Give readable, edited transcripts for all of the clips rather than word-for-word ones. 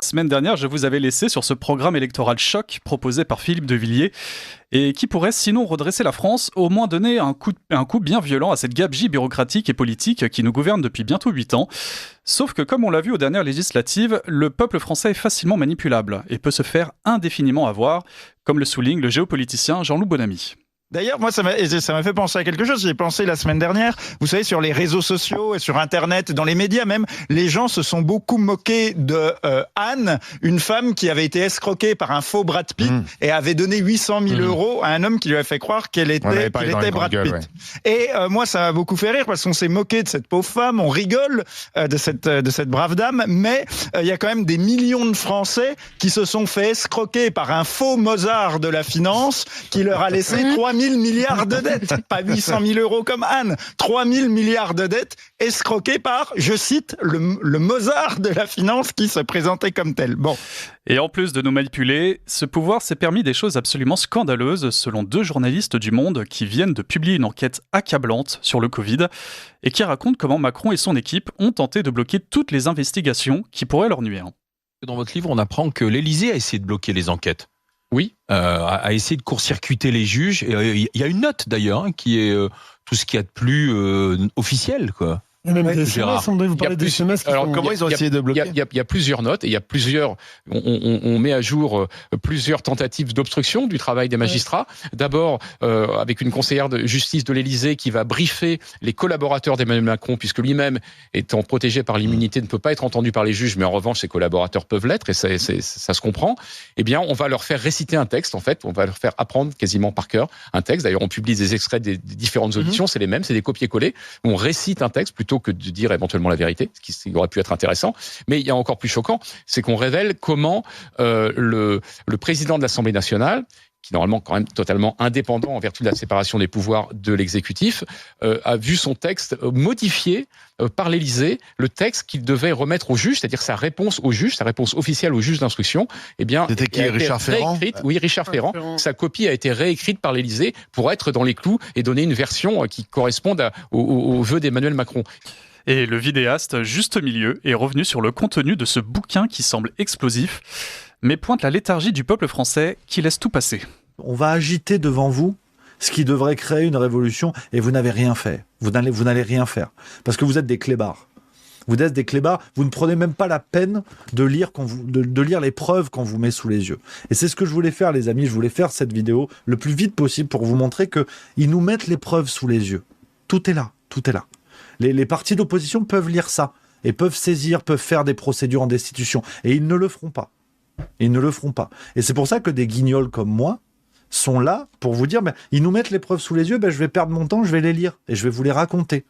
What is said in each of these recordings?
La semaine dernière, je vous avais laissé sur ce programme électoral choc proposé par Philippe de Villiers et qui pourrait sinon redresser la France, au moins donner un coup bien violent à cette gabegie bureaucratique et politique qui nous gouverne depuis bientôt 8 ans. Sauf que comme on l'a vu aux dernières législatives, le peuple français est facilement manipulable et peut se faire indéfiniment avoir, comme le souligne le géopoliticien Jean-Loup Bonamy. D'ailleurs, moi, ça m'a fait penser à quelque chose. J'ai pensé la semaine dernière, vous savez, sur les réseaux sociaux et sur Internet, dans les médias même, les gens se sont beaucoup moqués de Anne, une femme qui avait été escroquée par un faux Brad Pitt et avait donné 800 000 euros à un homme qui lui a fait croire qu'elle était Brad Pitt. Ouais. Et moi, ça m'a beaucoup fait rire parce qu'on s'est moqué de cette pauvre femme, on rigole de cette brave dame, mais il y a quand même des millions de Français qui se sont fait escroquer par un faux Mozart de la finance qui leur a laissé 3 000 milliards de dettes, pas 800 000 euros comme Anne, 3 000 milliards de dettes escroquées par, je cite, le Mozart de la finance qui se présentait comme tel. Bon. Et en plus de nous manipuler, ce pouvoir s'est permis des choses absolument scandaleuses selon 2 journalistes du Monde qui viennent de publier une enquête accablante sur le Covid et qui racontent comment Macron et son équipe ont tenté de bloquer toutes les investigations qui pourraient leur nuire. Dans votre livre, on apprend que l'Élysée a essayé de bloquer les enquêtes. Oui, a essayé de court-circuiter les juges. Il y a une note d'ailleurs qui est tout ce qu'il y a de plus officiel, quoi. Et même des SMS, vous parlez des SMS. Alors, comment ils ont essayé de bloquer ? Il y a plusieurs notes et il y a plusieurs. On met à jour plusieurs tentatives d'obstruction du travail des magistrats. D'abord, avec une conseillère de justice de l'Élysée qui va briefer les collaborateurs d'Emmanuel Macron, puisque lui-même, étant protégé par l'immunité, ne peut pas être entendu par les juges, mais en revanche, ses collaborateurs peuvent l'être et ça se comprend. Eh bien, on va leur faire réciter un texte, en fait. On va leur faire apprendre quasiment par cœur un texte. D'ailleurs, on publie des extraits des différentes auditions. C'est les mêmes, c'est des copier-coller. On récite un texte plutôt que de dire éventuellement la vérité, ce qui aurait pu être intéressant. Mais il y a encore plus choquant, c'est qu'on révèle comment le président de l'Assemblée nationale, qui est normalement quand même totalement indépendant en vertu de la séparation des pouvoirs de l'exécutif, a vu son texte modifié par l'Élysée, le texte qu'il devait remettre au juge, c'est-à-dire sa réponse au juge, sa réponse officielle au juge d'instruction. Eh bien, c'était qui, Richard Ferrand ? Oui, Richard Ferrand. Sa copie a été réécrite par l'Élysée pour être dans les clous et donner une version qui corresponde aux vœux d'Emmanuel Macron. Et le vidéaste Juste Milieu est revenu sur le contenu de ce bouquin qui semble explosif, mais pointe la léthargie du peuple français qui laisse tout passer. On va agiter devant vous ce qui devrait créer une révolution et vous n'avez rien fait. Vous n'allez rien faire parce que vous êtes des clébards. Vous êtes des clébards, vous ne prenez même pas la peine de lire les preuves qu'on vous met sous les yeux. Et c'est ce que je voulais faire, les amis. Je voulais faire cette vidéo le plus vite possible pour vous montrer qu'ils nous mettent les preuves sous les yeux. Tout est là, tout est là. Les partis d'opposition peuvent lire ça et peuvent saisir, peuvent faire des procédures en destitution. Et ils ne le feront pas. Ils ne le feront pas. Et c'est pour ça que des guignols comme moi sont là pour vous dire, ils nous mettent les preuves sous les yeux, je vais perdre mon temps, je vais les lire et je vais vous les raconter.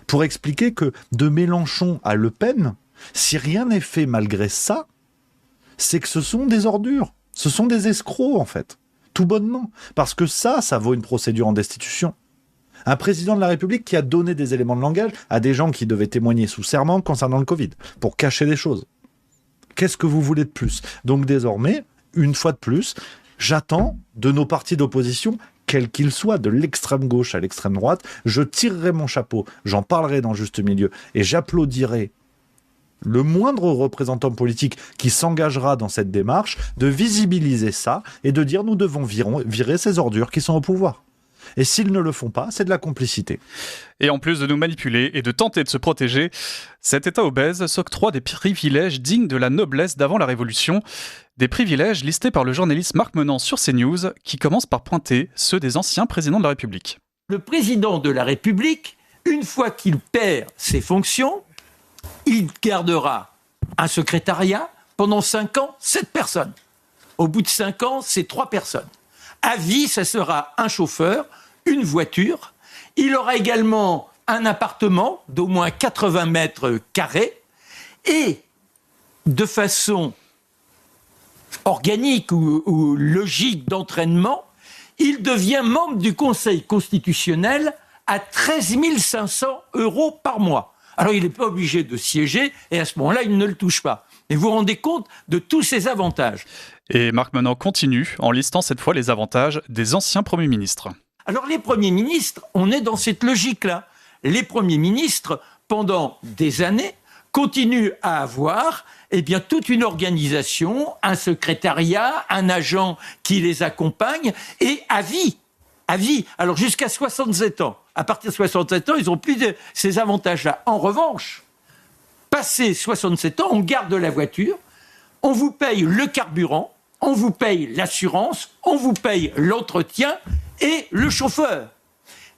Pour expliquer que de Mélenchon à Le Pen, si rien n'est fait malgré ça, c'est que ce sont des ordures. Ce sont des escrocs, en fait. Tout bonnement. Parce que ça vaut une procédure en destitution. Un président de la République qui a donné des éléments de langage à des gens qui devaient témoigner sous serment concernant le Covid, pour cacher des choses. Qu'est-ce que vous voulez de plus ? Donc désormais, une fois de plus, j'attends de nos partis d'opposition, quels qu'ils soient, de l'extrême gauche à l'extrême droite, je tirerai mon chapeau, j'en parlerai dans Juste Milieu, et j'applaudirai le moindre représentant politique qui s'engagera dans cette démarche de visibiliser ça et de dire nous devons virer ces ordures qui sont au pouvoir. Et s'ils ne le font pas, c'est de la complicité. Et en plus de nous manipuler et de tenter de se protéger, cet État obèse s'octroie des privilèges dignes de la noblesse d'avant la Révolution. Des privilèges listés par le journaliste Marc Menant sur CNews, qui commence par pointer ceux des anciens présidents de la République. Le président de la République, une fois qu'il perd ses fonctions, il gardera un secrétariat pendant 5 ans, 7 personnes. Au bout de 5 ans, c'est 3 personnes. À vie, ça sera un chauffeur, une voiture. Il aura également un appartement d'au moins 80 mètres carrés et de façon organique ou logique d'entraînement, il devient membre du Conseil constitutionnel à 13 500 € par mois. Alors, il n'est pas obligé de siéger et à ce moment-là, il ne le touche pas. Et vous vous rendez compte de tous ces avantages. Et Marc Menant continue en listant cette fois les avantages des anciens premiers ministres. Alors les premiers ministres, on est dans cette logique-là. Les premiers ministres, pendant des années, continuent à avoir toute une organisation, un secrétariat, un agent qui les accompagne, et à vie. Alors jusqu'à 67 ans. À partir de 67 ans, ils n'ont plus ces avantages-là. En revanche, passé 67 ans, on garde la voiture, on vous paye le carburant, on vous paye l'assurance, on vous paye l'entretien et le chauffeur.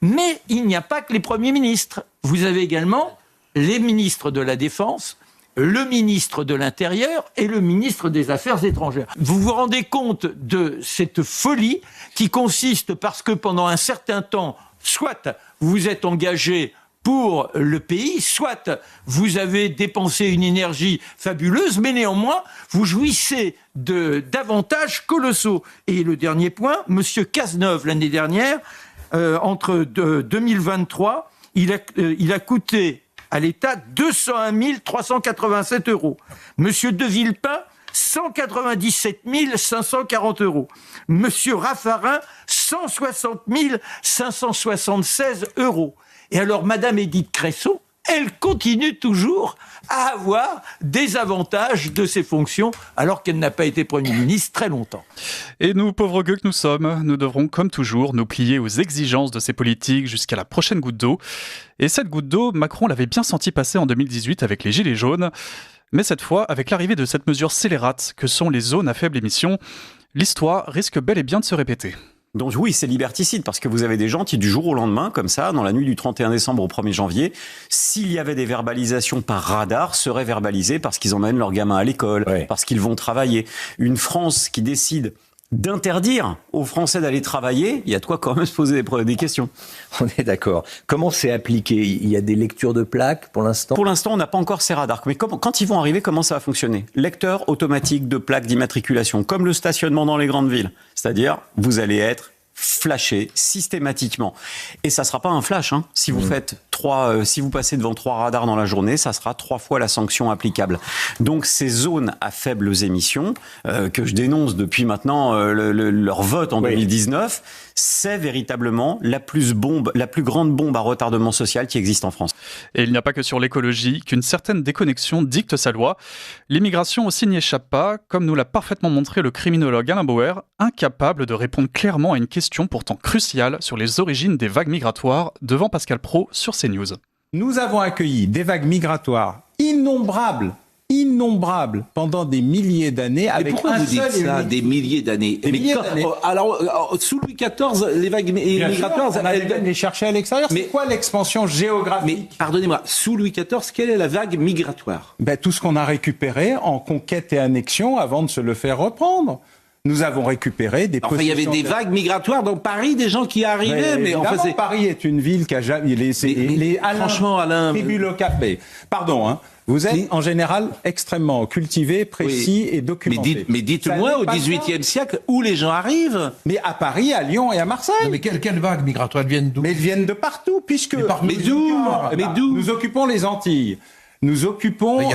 Mais il n'y a pas que les premiers ministres. Vous avez également les ministres de la Défense, le ministre de l'Intérieur et le ministre des Affaires étrangères. Vous vous rendez compte de cette folie qui consiste parce que pendant un certain temps, soit vous êtes engagé pour le pays, soit vous avez dépensé une énergie fabuleuse, mais néanmoins, vous jouissez d'avantages colossaux. Et le dernier point, M. Cazeneuve, l'année dernière, entre 2023, il a coûté à l'État 201 387 €. Monsieur De Villepin, 197 540 €. Monsieur Raffarin, 160 576 €. Et alors, Madame Édith Cresson, elle continue toujours à avoir des avantages de ses fonctions, alors qu'elle n'a pas été Premier ministre très longtemps. Et nous, pauvres gueux que nous sommes, nous devrons, comme toujours, nous plier aux exigences de ces politiques jusqu'à la prochaine goutte d'eau. Et cette goutte d'eau, Macron l'avait bien senti passer en 2018 avec les Gilets jaunes. Mais cette fois, avec l'arrivée de cette mesure scélérate que sont les zones à faible émission, l'histoire risque bel et bien de se répéter. Donc oui, c'est liberticide, parce que vous avez des gens qui, du jour au lendemain, comme ça, dans la nuit du 31 décembre au 1er janvier, s'il y avait des verbalisations par radar, seraient verbalisées parce qu'ils emmènent leurs gamins à l'école, parce qu'ils vont travailler. Une France qui décide d'interdire aux Français d'aller travailler, il y a de quoi quand même se poser des questions. On est d'accord. Comment c'est appliqué ? Il y a des lectures de plaques pour l'instant ? Pour l'instant, on n'a pas encore ces radars. Mais quand ils vont arriver, comment ça va fonctionner ? Lecteur automatique de plaques d'immatriculation, comme le stationnement dans les grandes villes. C'est-à-dire, vous allez être flashé systématiquement. Et ça sera pas un flash, hein. Si vous faites si vous passez devant 3 radars dans la journée, ça sera 3 fois la sanction applicable. Donc ces zones à faibles émissions, que je dénonce depuis maintenant leur vote en 2019, c'est véritablement la plus grande bombe à retardement social qui existe en France. Et il n'y a pas que sur l'écologie qu'une certaine déconnexion dicte sa loi. L'immigration aussi n'y échappe pas, comme nous l'a parfaitement montré le criminologue Alain Bauer, incapable de répondre clairement à une question pourtant cruciale sur les origines des vagues migratoires devant Pascal Praud sur CNews. Nous avons accueilli des vagues migratoires innombrables pendant des milliers d'années. Mais pourquoi vous dites ça, des milliers d'années ? Alors, sous Louis XIV, les vagues migratoires... On allait les chercher à l'extérieur. C'est quoi l'expansion géographique ? Mais pardonnez-moi, sous Louis XIV, quelle est la vague migratoire ? Tout ce qu'on a récupéré en conquête et annexion avant de se le faire reprendre. Nous avons récupéré des possessions... il y avait des vagues migratoires dans Paris, des gens qui arrivaient, mais enfin, Paris est une ville qui a jamais... Franchement, Alain... Tribus locales... Pardon, hein. Vous êtes en général extrêmement cultivé, précis et documenté. Mais dites-moi au XVIIIe siècle où les gens arrivent. Mais à Paris, à Lyon et à Marseille. Non, mais quelles vagues migratoires viennent d'où ? Mais elles viennent de partout, puisque mais d'où nous occupons les Antilles. Nous occupons... Il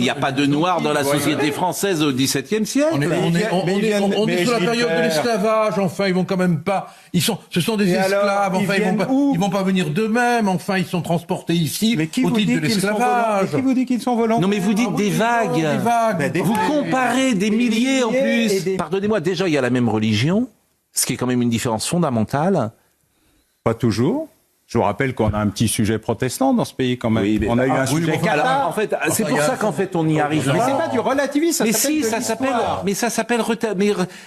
n'y a pas de Noirs dans la société française au XVIIe siècle. On est sur la période de l'esclavage. Enfin, ils vont quand même pas... Ce sont des esclaves. Enfin, ils vont pas venir d'eux-mêmes. Enfin, ils sont transportés ici au titre de l'esclavage. Qui vous dit qu'ils sont volontaires ? Non, mais vous dites des vagues. Vous comparez des milliers en plus. Pardonnez-moi, déjà, il y a la même religion, ce qui est quand même une différence fondamentale. Pas toujours. Je vous rappelle qu'on a un petit sujet protestant dans ce pays quand même. Oui, on a eu un sujet cathare. En fait, c'est pour ça qu'en fait on y arrive. Mais c'est pas du relativisme. Ça s'appelle. Mais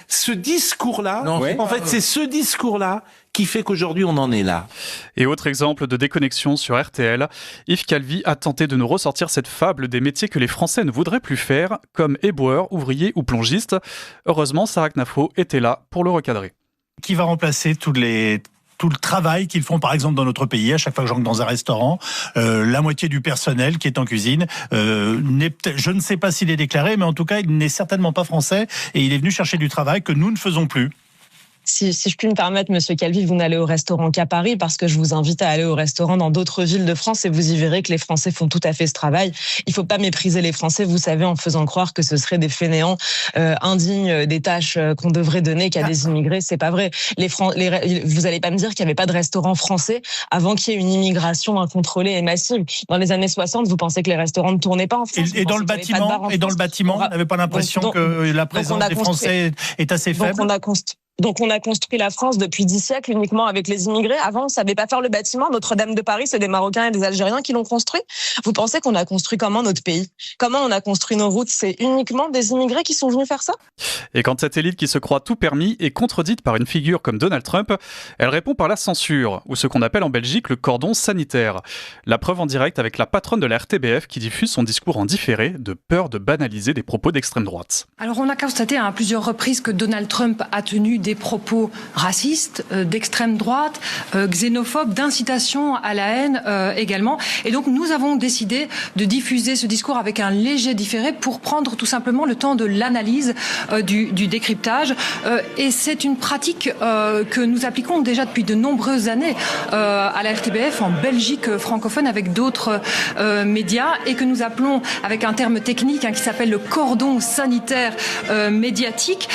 ce discours-là, en fait, c'est ce discours-là qui fait qu'aujourd'hui on en est là. Et autre exemple de déconnexion sur RTL, Yves Calvi a tenté de nous ressortir cette fable des métiers que les Français ne voudraient plus faire, comme éboueur, ouvrier ou plongiste. Heureusement, Sarah Knafo était là pour le recadrer. Qui va remplacer tout le travail qu'ils font, par exemple, dans notre pays. À chaque fois que j'entre dans un restaurant, la moitié du personnel qui est en cuisine, je ne sais pas s'il est déclaré, mais en tout cas, il n'est certainement pas français et il est venu chercher du travail que nous ne faisons plus. Si je puis me permettre, Monsieur Calvi, vous n'allez au restaurant qu'à Paris parce que je vous invite à aller au restaurant dans d'autres villes de France et vous y verrez que les Français font tout à fait ce travail. Il ne faut pas mépriser les Français, vous savez, en faisant croire que ce seraient des fainéants indignes des tâches qu'on devrait donner qu'à des immigrés. C'est pas vrai. Vous n'allez pas me dire qu'il n'y avait pas de restaurant français avant qu'il y ait une immigration incontrôlée et massive. Dans les années 60, vous pensez que les restaurants ne tournaient pas en France? Et dans le bâtiment, vous n'avez pas l'impression que la présence des Français est assez faible? Donc on a construit la France depuis 10 siècles uniquement avec les immigrés. Avant, on ne savait pas faire le bâtiment. Notre-Dame de Paris, c'est des Marocains et des Algériens qui l'ont construit. Vous pensez qu'on a construit comment notre pays? Comment on a construit nos routes? C'est uniquement des immigrés qui sont venus faire ça? Et quand cette élite qui se croit tout permis est contredite par une figure comme Donald Trump, elle répond par la censure, ou ce qu'on appelle en Belgique le cordon sanitaire. La preuve en direct avec la patronne de la RTBF qui diffuse son discours en différé de peur de banaliser des propos d'extrême droite. Alors on a constaté à plusieurs reprises que Donald Trump a tenu des propos racistes, d'extrême droite, xénophobes, d'incitation à la haine également. Et donc nous avons décidé de diffuser ce discours avec un léger différé pour prendre tout simplement le temps de l'analyse du décryptage. Et c'est une pratique que nous appliquons déjà depuis de nombreuses années à la RTBF en Belgique francophone avec d'autres médias et que nous appelons avec un terme technique qui s'appelle le cordon sanitaire médiatique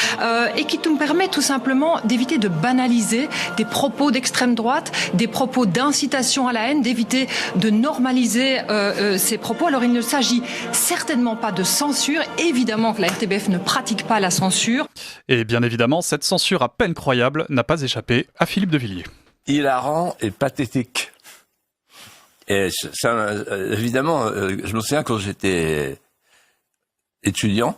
et qui nous permet tout simplement d'éviter de banaliser des propos d'extrême droite, des propos d'incitation à la haine, d'éviter de normaliser ces propos. Alors il ne s'agit certainement pas de censure. Évidemment que la RTBF ne pratique pas la censure. Et bien évidemment, cette censure à peine croyable n'a pas échappé à Philippe de Villiers. Hilarant et pathétique. Et ça, évidemment, je me souviens quand j'étais étudiant,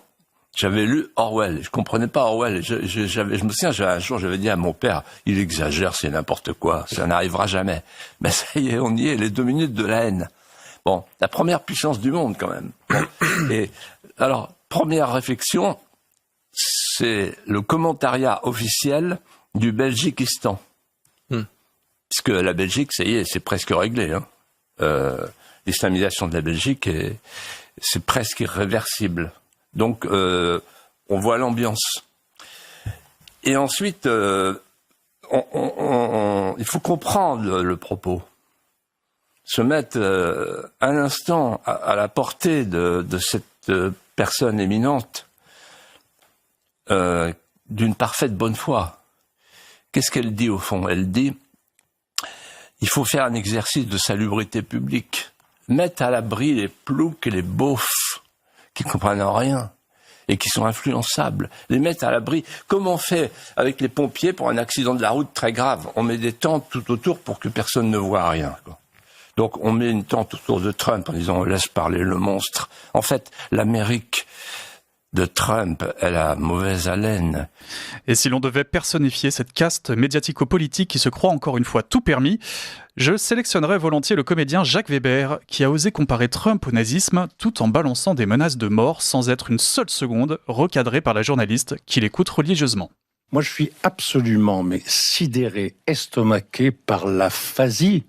j'avais lu Orwell. Je comprenais pas Orwell. Je me souviens, un jour, j'avais dit à mon père, il exagère, c'est n'importe quoi, ça n'arrivera jamais. Mais ça y est, on y est, les 2 minutes de la haine. Bon, la première puissance du monde, quand même. Et alors, première réflexion, c'est le commentariat officiel du Belgiquistan. Puisque la Belgique, ça y est, c'est presque réglé. L'islamisation de la Belgique, c'est presque irréversible. Donc, on voit l'ambiance. Et ensuite, il faut comprendre le propos. Se mettre un instant à la portée de cette personne éminente d'une parfaite bonne foi. Qu'est-ce qu'elle dit au fond? Elle dit, il faut faire un exercice de salubrité publique. Mettre à l'abri les ploucs et les beaufs qui comprennent rien et qui sont influençables. Les mettre à l'abri, comme on fait avec les pompiers pour un accident de la route très grave. On met des tentes tout autour pour que personne ne voit rien, quoi. Donc on met une tente autour de Trump en disant on laisse parler le monstre. En fait, l'Amérique de Trump, elle a mauvaise haleine. Et si l'on devait personnifier cette caste médiatico-politique qui se croit encore une fois tout permis, je sélectionnerais volontiers le comédien Jacques Weber qui a osé comparer Trump au nazisme tout en balançant des menaces de mort sans être une seule seconde recadré par la journaliste qui l'écoute religieusement. Moi je suis absolument sidéré, estomaqué par l'aphasie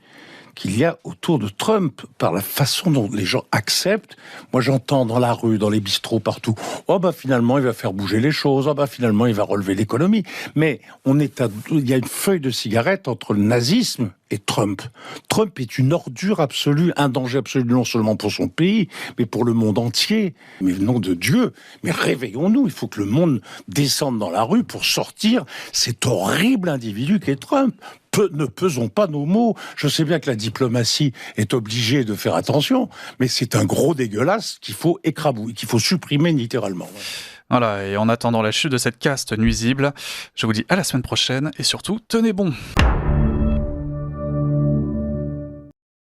qu'il y a autour de Trump, par la façon dont les gens acceptent. Moi, j'entends dans la rue, dans les bistrots, partout, oh bah finalement, il va faire bouger les choses, oh bah finalement, il va relever l'économie. Mais il y a une feuille de cigarette entre le nazisme et Trump. Trump est une ordure absolue, un danger absolu, non seulement pour son pays, mais pour le monde entier. Mais nom de Dieu, mais réveillons-nous, il faut que le monde descende dans la rue pour sortir cet horrible individu qu'est Trump. Ne pesons pas nos mots. Je sais bien que la diplomatie est obligée de faire attention, mais c'est un gros dégueulasse qu'il faut écrabouiller, qu'il faut supprimer littéralement. Voilà, et en attendant la chute de cette caste nuisible, je vous dis à la semaine prochaine et surtout, tenez bon.